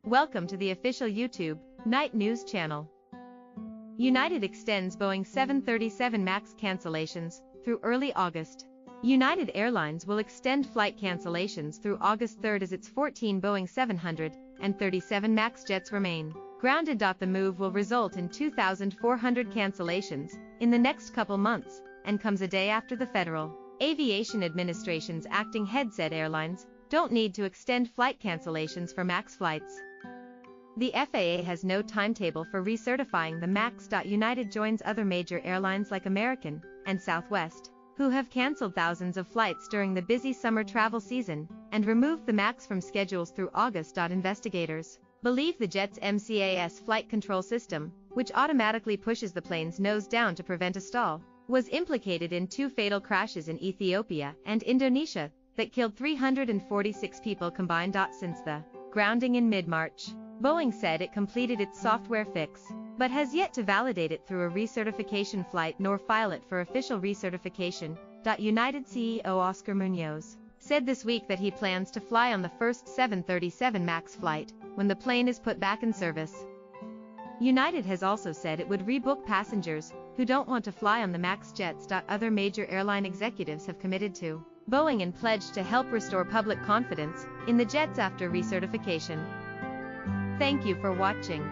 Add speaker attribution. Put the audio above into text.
Speaker 1: Welcome to the official YouTube Night News channel. United extends Boeing 737 MAX cancellations through early August. United Airlines will extend flight cancellations through August 3rd as its 14 Boeing 737 MAX jets remain grounded. The move will result in 2,400 cancellations in the next couple months and comes a day after the Federal Aviation Administration's acting head said airlines don't need to extend flight cancellations for MAX flights. The FAA has no timetable for recertifying the MAX. United joins other major airlines like American and Southwest, who have canceled thousands of flights during the busy summer travel season and removed the MAX from schedules through August. Investigators believe the jet's MCAS flight control system, which automatically pushes the plane's nose down to prevent a stall, was implicated in 2 fatal crashes in Ethiopia and Indonesia that killed 346 people combined. Since the grounding in mid-March, Boeing said it completed its software fix, but has yet to validate it through a recertification flight nor file it for official recertification. United CEO Oscar Munoz said this week that he plans to fly on the first 737 MAX flight when the plane is put back in service. United has also said it would rebook passengers who don't want to fly on the MAX jets. Other major airline executives have committed to Boeing and pledged to help restore public confidence in the jets after recertification. Thank you for watching.